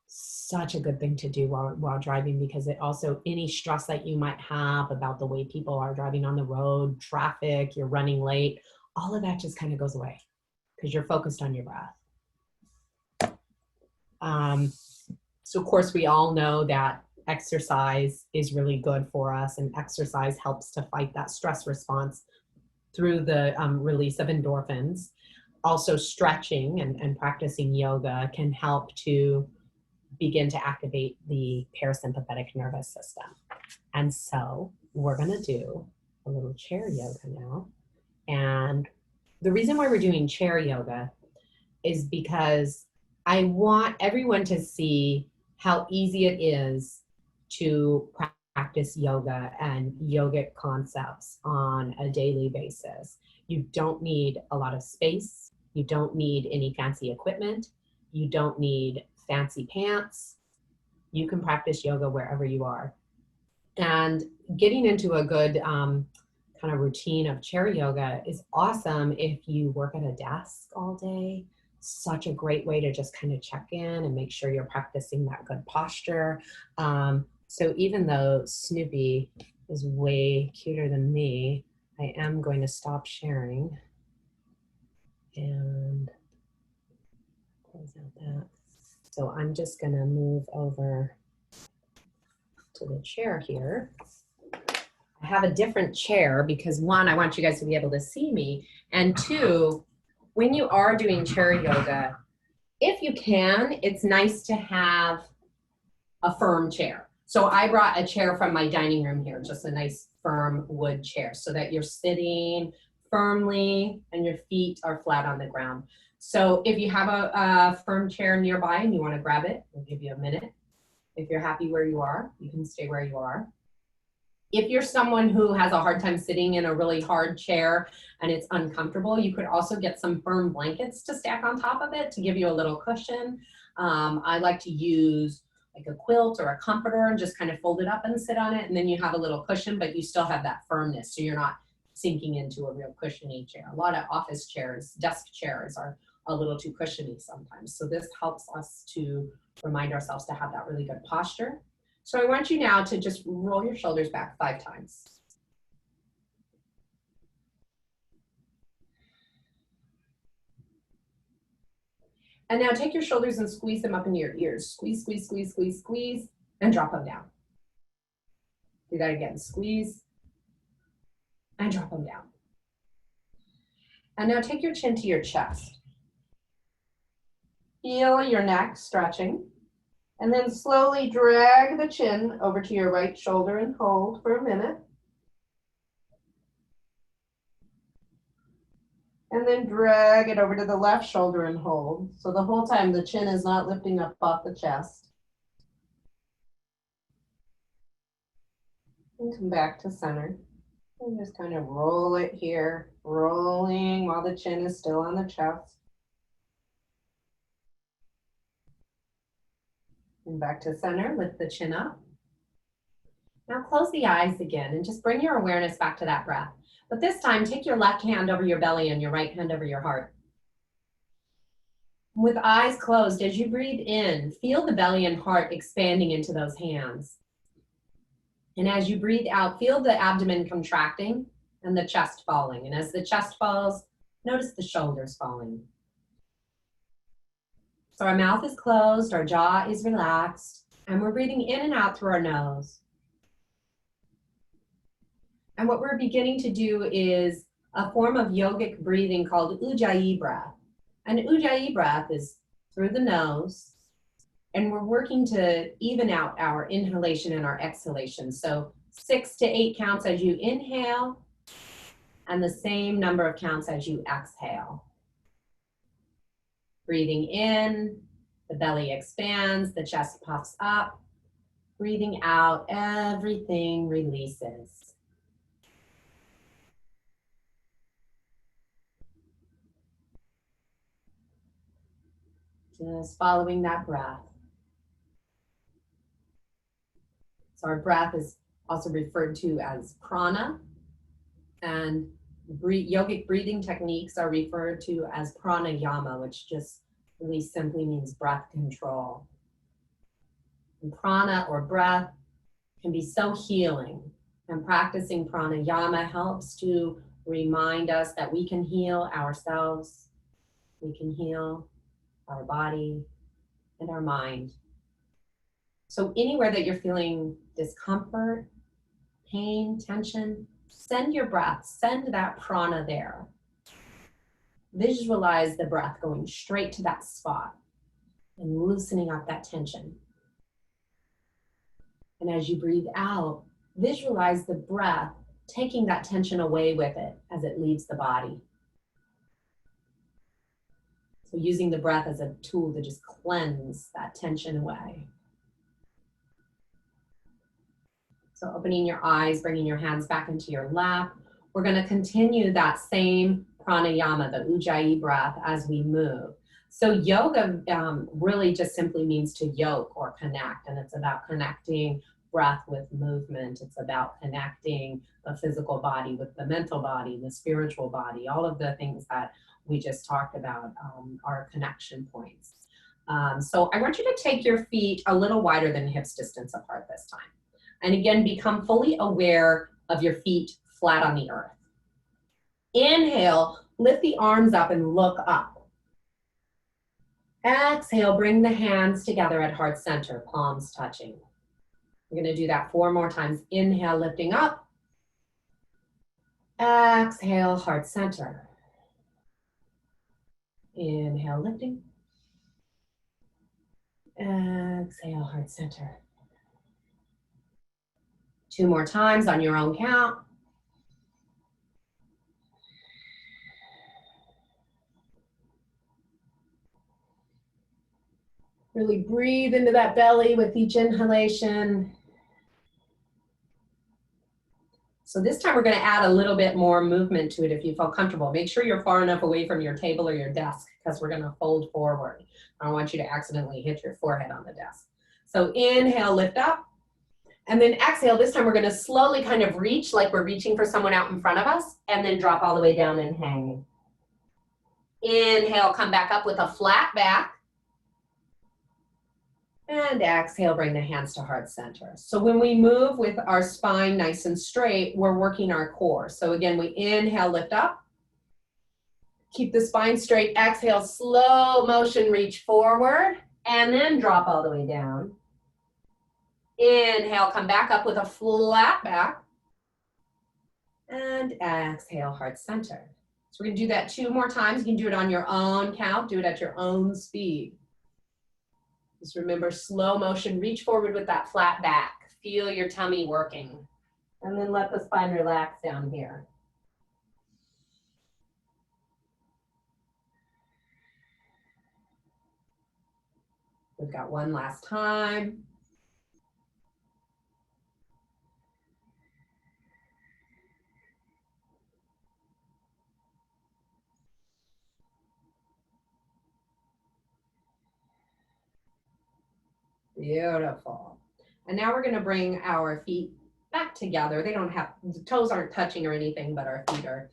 Such a good thing to do while driving, because it also, any stress that you might have about the way people are driving on the road, traffic, you're running late, all of that just kind of goes away because you're focused on your breath. So of course we all know that exercise is really good for us, and exercise helps to fight that stress response through the release of endorphins. Also stretching and practicing yoga can help to begin to activate the parasympathetic nervous system. And so we're gonna do a little chair yoga now. And the reason why we're doing chair yoga is because I want everyone to see how easy it is to practice practice yoga and yogic concepts on a daily basis. You don't need a lot of space. You don't need any fancy equipment. You don't need fancy pants. You can practice yoga wherever you are. And getting into a good kind of routine of chair yoga is awesome if you work at a desk all day. Such a great way to just kind of check in and make sure you're practicing that good posture. So even though Snoopy is way cuter than me, I am going to stop sharing and close out that. So I'm just going to move over to the chair here. I have a different chair because one, I want you guys to be able to see me, and two, when you are doing chair yoga, if you can, it's nice to have a firm chair. So I brought a chair from my dining room here, just a nice firm wood chair, so that you're sitting firmly and your feet are flat on the ground. So if you have a firm chair nearby and you want to grab it, we'll give you a minute. If you're happy where you are, you can stay where you are. If you're someone who has a hard time sitting in a really hard chair and it's uncomfortable, you could also get some firm blankets to stack on top of it to give you a little cushion. I like to use like a quilt or a comforter and just kind of fold it up and sit on it, and then you have a little cushion, but you still have that firmness, so you're not sinking into a real cushiony chair. A lot of office chairs, desk chairs are a little too cushiony sometimes, so this helps us to remind ourselves to have that really good posture. So I want you now to just roll your shoulders back 5 times. And now take your shoulders and squeeze them up into your ears. Squeeze, squeeze, squeeze, squeeze, squeeze, and drop them down. Do that again. Squeeze and drop them down. And now take your chin to your chest. Feel your neck stretching. And then slowly drag the chin over to your right shoulder and hold for a minute. And then drag it over to the left shoulder and hold. So the whole time the chin is not lifting up off the chest. And come back to center. And just kind of roll it here, rolling while the chin is still on the chest. And back to center, lift the chin up. Now close the eyes again and just bring your awareness back to that breath. But this time, take your left hand over your belly and your right hand over your heart. With eyes closed, as you breathe in, feel the belly and heart expanding into those hands. And as you breathe out, feel the abdomen contracting and the chest falling. And as the chest falls, notice the shoulders falling. So our mouth is closed, our jaw is relaxed, and we're breathing in and out through our nose. And what we're beginning to do is a form of yogic breathing called Ujjayi breath. And Ujjayi breath is through the nose, and we're working to even out our inhalation and our exhalation. So 6 to 8 counts as you inhale, and the same number of counts as you exhale. Breathing in, the belly expands, the chest puffs up. Breathing out, everything releases. Just following that breath. So our breath is also referred to as prana, and yogic breathing techniques are referred to as pranayama, which just really simply means breath control. And prana, or breath, can be so healing, and practicing pranayama helps to remind us that we can heal ourselves, we can heal our body and our mind. So anywhere that you're feeling discomfort, pain, tension, send your breath, send that prana there. Visualize the breath going straight to that spot and loosening up that tension. And as you breathe out, visualize the breath taking that tension away with it as it leaves the body. So using the breath as a tool to just cleanse that tension away. So opening your eyes, bringing your hands back into your lap. We're going to continue that same pranayama, the ujjayi breath, as we move. So yoga really just simply means to yoke or connect, and it's about connecting breath with movement. It's about connecting the physical body with the mental body, the spiritual body, all of the things that we just talked about are connection points. So I want you to take your feet a little wider than hips distance apart this time. And again, become fully aware of your feet flat on the earth. Inhale, lift the arms up and look up. Exhale, bring the hands together at heart center, palms touching. We're going to do that 4 more times. Inhale, lifting up. Exhale, heart center. Inhale, lifting. Exhale, heart center. 2 more times on your own count. Really breathe into that belly with each inhalation. So this time we're going to add a little bit more movement to it if you feel comfortable. Make sure you're far enough away from your table or your desk because we're going to fold forward. I don't want you to accidentally hit your forehead on the desk. So inhale, lift up. And then exhale, this time we're going to slowly kind of reach like we're reaching for someone out in front of us, and then drop all the way down and hang. Inhale, come back up with a flat back. And exhale, bring the hands to heart center. So when we move with our spine nice and straight, we're working our core. So again, we inhale, lift up. Keep the spine straight. Exhale, slow motion, reach forward, and then drop all the way down. Inhale, come back up with a flat back. And exhale, heart center. So we're going to do that 2 more times. You can do it on your own count. Do it at your own speed. Just remember, slow motion, reach forward with that flat back. Feel your tummy working. And then let the spine relax down here. We've got 1 last time. Beautiful. And now we're going to bring our feet back together. They don't have, the toes aren't touching or anything, but our feet are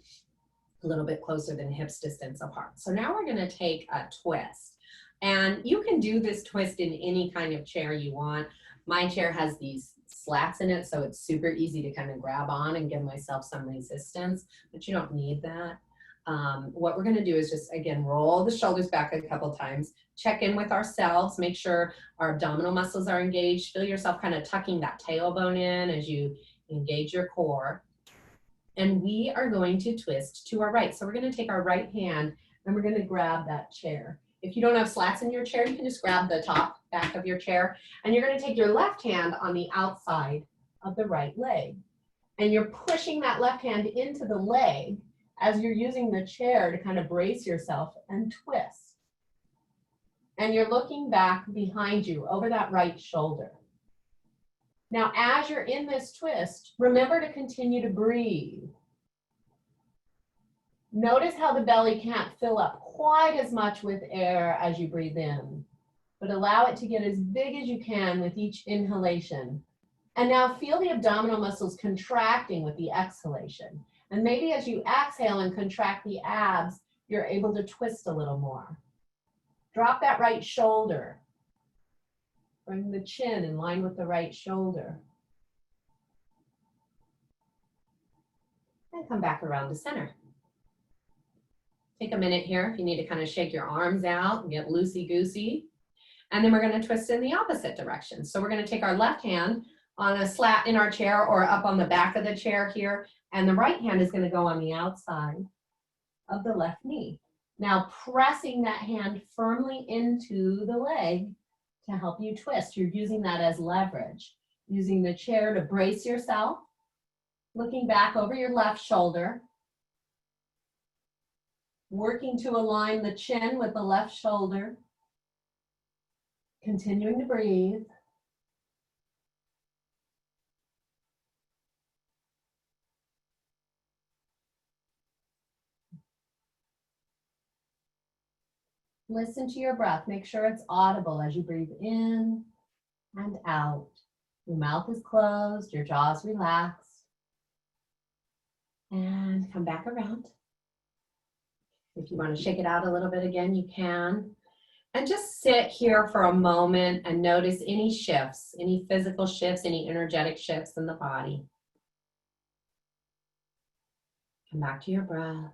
a little bit closer than hips distance apart. So now we're going to take a twist. And you can do this twist in any kind of chair you want. My chair has these slats in it, so it's super easy to kind of grab on and give myself some resistance, but you don't need that. What we're going to do is just, again, roll the shoulders back a couple times, check in with ourselves, make sure our abdominal muscles are engaged, feel yourself kind of tucking that tailbone in as you engage your core. And we are going to twist to our right. So we're going to take our right hand and we're going to grab that chair. If you don't have slats in your chair, you can just grab the top back of your chair, and you're going to take your left hand on the outside of the right leg. And you're pushing that left hand into the leg as you're using the chair to kind of brace yourself and twist. And you're looking back behind you over that right shoulder. Now, as you're in this twist, remember to continue to breathe. Notice how the belly can't fill up quite as much with air as you breathe in, but allow it to get as big as you can with each inhalation. And now feel the abdominal muscles contracting with the exhalation. And maybe as you exhale and contract the abs, you're able to twist a little more. Drop that right shoulder. Bring the chin in line with the right shoulder. And come back around to center. Take a minute here if you need to kind of shake your arms out and get loosey-goosey. And then we're going to twist in the opposite direction. So we're going to take our left hand on a slat in our chair or up on the back of the chair here. And the right hand is going to go on the outside of the left knee. Now pressing that hand firmly into the leg to help you twist. You're using that as leverage. Using the chair to brace yourself. Looking back over your left shoulder. Working to align the chin with the left shoulder. Continuing to breathe. Listen to your breath. Make sure it's audible as you breathe in and out. Your mouth is closed, your jaw is relaxed. And come back around. If you want to shake it out a little bit again, you can. And just sit here for a moment and notice any shifts, any physical shifts, any energetic shifts in the body. Come back to your breath.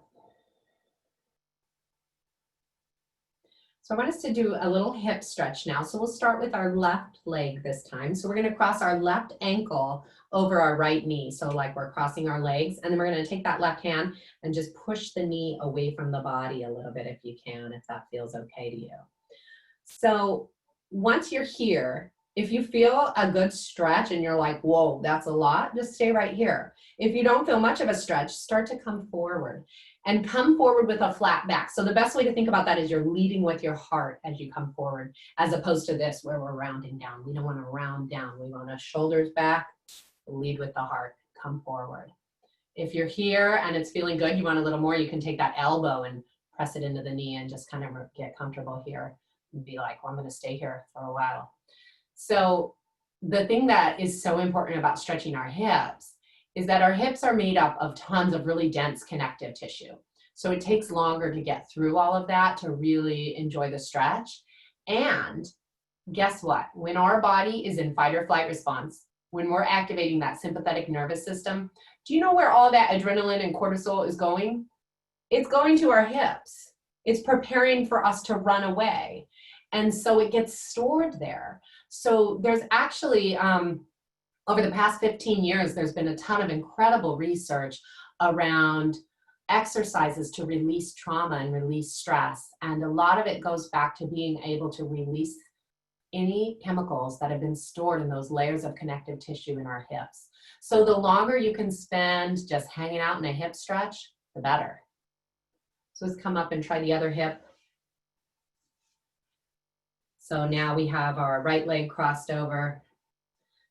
So I want us to do a little hip stretch now. So we'll start with our left leg this time. So we're going to cross our left ankle over our right knee. So like we're crossing our legs, and then we're going to take that left hand and just push the knee away from the body a little bit if you can, if that feels okay to you. So once you're here, if you feel a good stretch and you're like, whoa, that's a lot, just stay right here. If you don't feel much of a stretch, start to come forward. And come forward with a flat back. So the best way to think about that is you're leading with your heart as you come forward, as opposed to this where we're rounding down. We don't want to round down. We want our shoulders back, lead with the heart, come forward. If you're here and it's feeling good, you want a little more, you can take that elbow and press it into the knee and just kind of get comfortable here and be like, well, I'm going to stay here for a while. So the thing that is so important about stretching our hips is that our hips are made up of tons of really dense connective tissue. So it takes longer to get through all of that to really enjoy the stretch. And guess what? When our body is in fight or flight response, when we're activating that sympathetic nervous system, do you know where all that adrenaline and cortisol is going? It's going to our hips. It's preparing for us to run away. And so it gets stored there. So there's actually, over the past 15 years, there's been a ton of incredible research around exercises to release trauma and release stress. And a lot of it goes back to being able to release any chemicals that have been stored in those layers of connective tissue in our hips. So the longer you can spend just hanging out in a hip stretch, the better. So let's come up and try the other hip. So now we have our right leg crossed over.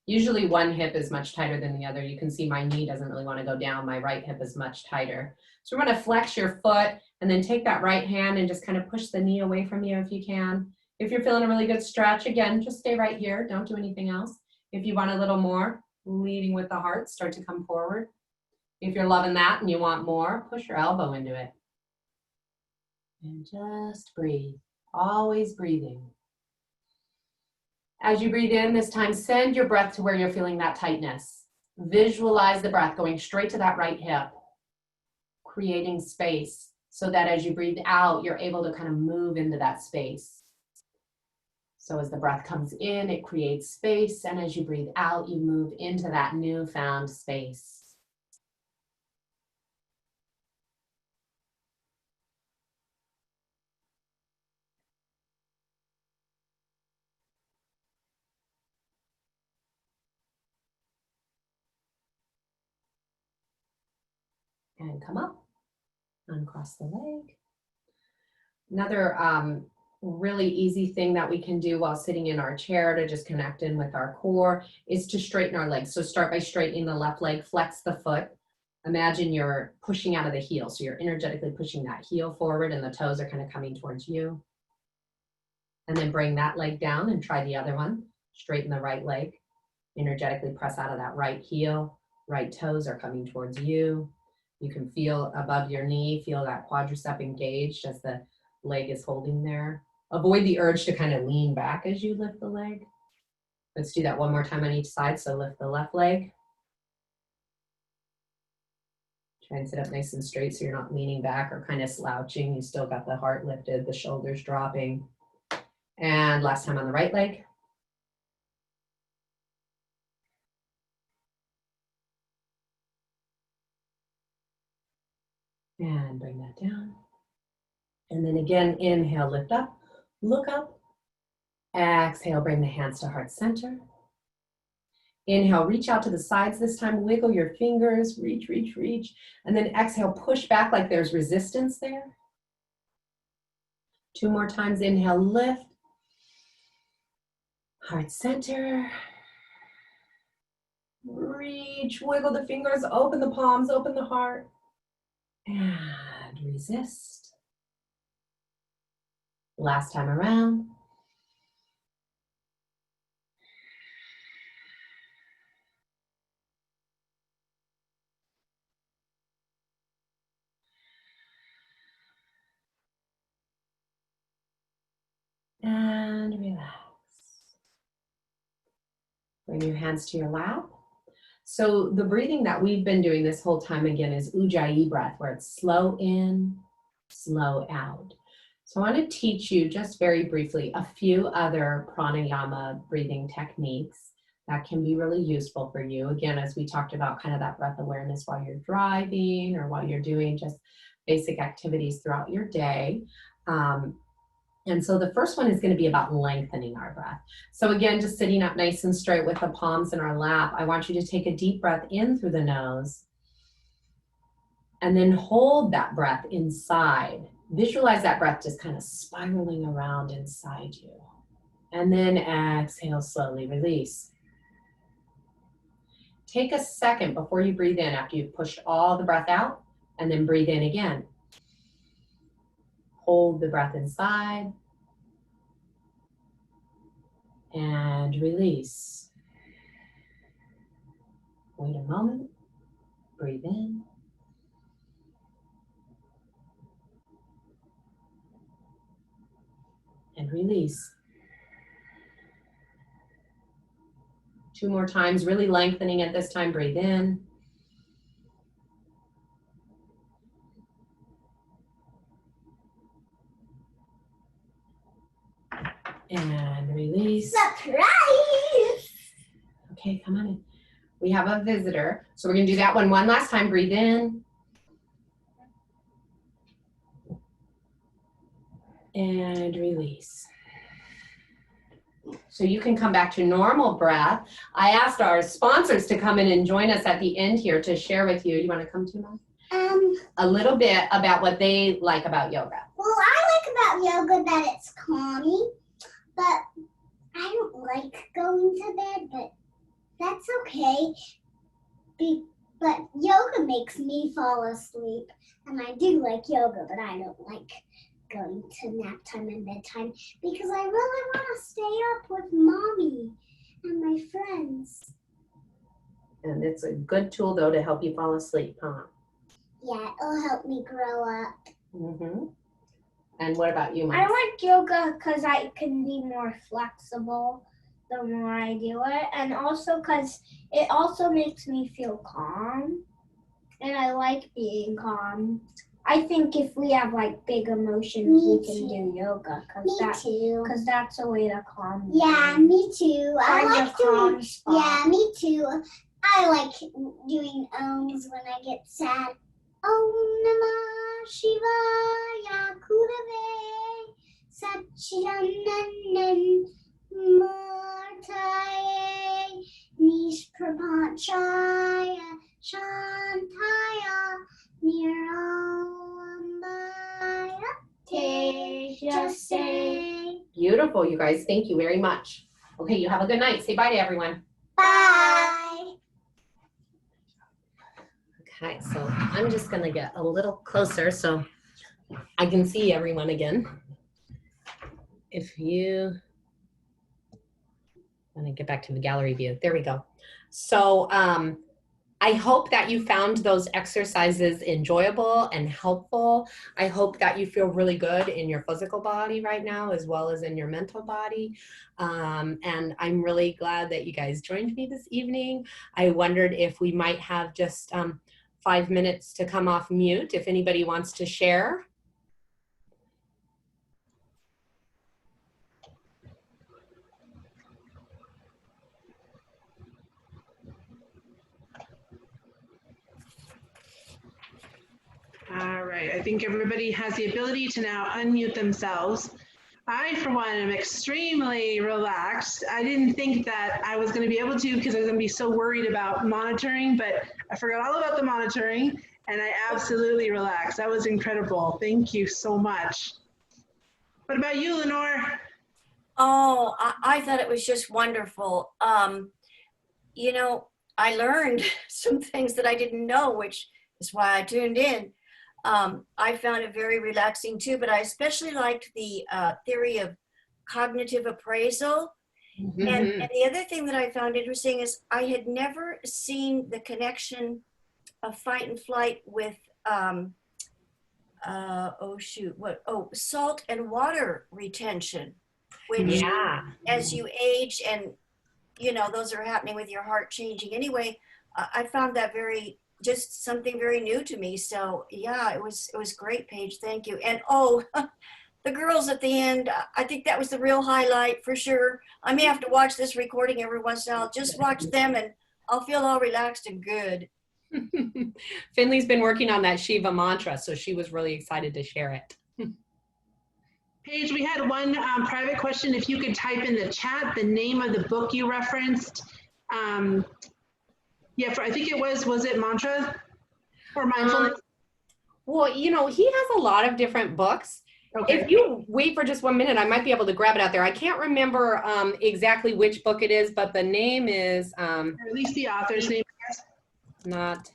Usually one hip is much tighter than the other. You can see my knee doesn't really want to go down. My right hip is much tighter. So we're going to flex your foot and then take that right hand and just kind of push the knee away from you if you can. If you're feeling a really good stretch, again, just stay right here. Don't do anything else. If you want a little more, leading with the heart, start to come forward. If you're loving that and you want more, push your elbow into it. And just breathe. Always breathing. As you breathe in this time, send your breath to where you're feeling that tightness. Visualize the breath going straight to that right hip, creating space so that as you breathe out, you're able to kind of move into that space. So as the breath comes in, it creates space, and as you breathe out, you move into that newfound space. And come up, uncross the leg. Another really easy thing that we can do while sitting in our chair to just connect in with our core is to straighten our legs. So start by straightening the left leg, flex the foot. Imagine you're pushing out of the heel. So you're energetically pushing that heel forward and the toes are kind of coming towards you. And then bring that leg down and try the other one. Straighten the right leg. Energetically press out of that right heel. Right toes are coming towards you. You can feel above your knee, feel that quadricep engaged as the leg is holding there. Avoid the urge to kind of lean back as you lift the leg. Let's do that one more time on each side. So lift the left leg. Try and sit up nice and straight so you're not leaning back or kind of slouching. You still got the heart lifted, the shoulders dropping. And last time on the right leg. And bring that down. And then again, inhale, lift up, look up. Exhale, bring the hands to heart center. Inhale, reach out to the sides this time, wiggle your fingers, reach, reach, reach. And then exhale, push back like there's resistance there. 2 more times, inhale, lift. Heart center. Reach, wiggle the fingers, open the palms, open the heart. And resist. Last time around. And relax. Bring your hands to your lap. So the breathing that we've been doing this whole time again is Ujjayi breath, where it's slow in, slow out. So I want to teach you just very briefly a few other pranayama breathing techniques that can be really useful for you. Again, as we talked about kind of that breath awareness while you're driving or while you're doing just basic activities throughout your day. And so the first one is going to be about lengthening our breath. So again, just sitting up nice and straight with the palms in our lap, I want you to take a deep breath in through the nose and then hold that breath inside. Visualize that breath just kind of spiraling around inside you. And then exhale, slowly release. Take a second before you breathe in after you've pushed all the breath out, and then breathe in again. Hold the breath inside and release. Wait a moment, breathe in. And release. 2 more times, really lengthening at this time, breathe in. And release. Surprise! Okay, come on in. We have a visitor. So we're gonna do that one last time. Breathe in. And release. So you can come back to normal breath. I asked our sponsors to come in and join us at the end here to share with you. You wanna come to Mom? A little bit about what they like about yoga. Well, I like about yoga that it's calming, but I don't like going to bed, but that's okay. But yoga makes me fall asleep, and I do like yoga, but I don't like going to nap time and bedtime because I really want to stay up with Mommy and my friends. And it's a good tool though to help you fall asleep, huh? Yeah, it'll help me grow up. Mm-hmm. And what about you, Mom? I like yoga because I can be more flexible the more I do it, and also because it also makes me feel calm, and I like being calm. I think if we have like big emotions, Me we can too. do yoga Me too. because that's a way to calm you. Yeah, me too. I Find your like doing. calm spot. Yeah, me too. I like doing ohms when I get sad. Om Namah Shivaya Kurave Satchidanandan Murtaye Nishprabhachaya Shantaya Nirambaya Tejaste. Beautiful, you guys. Thank you very much. Okay, you have a good night. Say bye to everyone. Bye. Okay, so I'm just gonna get a little closer so I can see everyone again. If you want to get back to the gallery view, there we go. So I hope that you found those exercises enjoyable and helpful. I hope that you feel really good in your physical body right now as well as in your mental body. And I'm really glad that you guys joined me this evening. I wondered if we might have just 5 minutes to come off mute if anybody wants to share. All right, I think everybody has the ability to now unmute themselves. I, for one, am extremely relaxed. I didn't think that I was going to be able to because I was going to be so worried about monitoring, but I forgot all about the monitoring and I absolutely relaxed. That was incredible. Thank you so much. What about you, Lenore? Oh, I thought it was just wonderful. You know, I learned some things that I didn't know, which is why I tuned in. I found it very relaxing too, but I especially liked the theory of cognitive appraisal. And the other thing that I found interesting is I had never seen the connection of fight and flight with, salt and water retention, which as you age and, you know, those are happening with your heart changing anyway. I found that just something very new to me. So yeah, it was great, Paige. Thank you. And the girls at the end, I think that was the real highlight for sure. I may have to watch this recording every once in a while. Just watch them and I'll feel all relaxed and good. Finley's been working on that Shiva mantra, so she was really excited to share it. Paige, we had one private question. If you could type in the chat the name of the book you referenced. Yeah, I think it was it mantra or mindfulness? Well, you know, he has a lot of different books. Okay. If you wait for just 1 minute, I might be able to grab it out there. I can't remember exactly which book it is, but the name is... or at least the author's name. Not...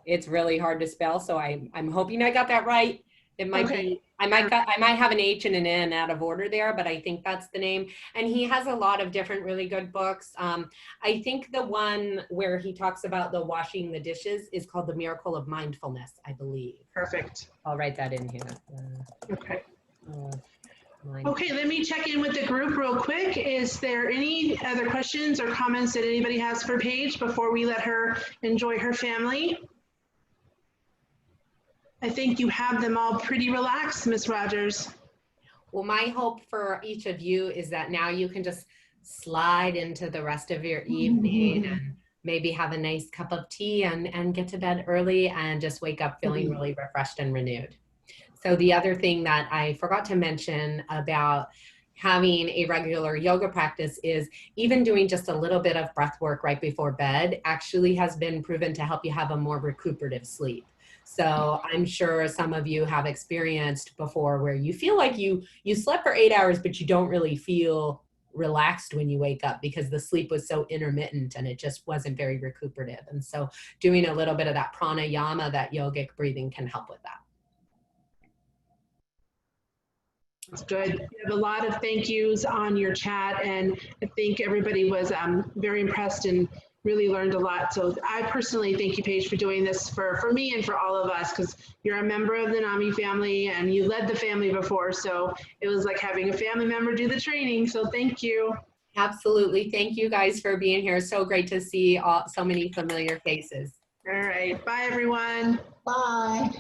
it's really hard to spell, so I'm hoping I got that right. It might be... I might have an H and an N out of order there, but I think that's the name. And he has a lot of different really good books. I think the one where he talks about the washing the dishes is called The Miracle of Mindfulness, I believe. Perfect. I'll write that in here. Okay. Okay, let me check in with the group real quick. Is there any other questions or comments that anybody has for Paige before we let her enjoy her family? I think you have them all pretty relaxed, Ms. Rogers. Well, my hope for each of you is that now you can just slide into the rest of your evening and maybe have a nice cup of tea and get to bed early and just wake up feeling really refreshed and renewed. So the other thing that I forgot to mention about having a regular yoga practice is even doing just a little bit of breath work right before bed actually has been proven to help you have a more recuperative sleep. So I'm sure some of you have experienced before where you feel like you slept for 8 hours, but you don't really feel relaxed when you wake up because the sleep was so intermittent and it just wasn't very recuperative. And so doing a little bit of that pranayama, that yogic breathing, can help with that. That's good. You have a lot of thank yous on your chat, and I think everybody was very impressed and really learned a lot. So I personally thank you, Paige, for doing this for me and for all of us, because you're a member of the NAMI family and you led the family before. So it was like having a family member do the training. So thank you. Absolutely. Thank you guys for being here. So great to see so many familiar faces. All right. Bye, everyone. Bye.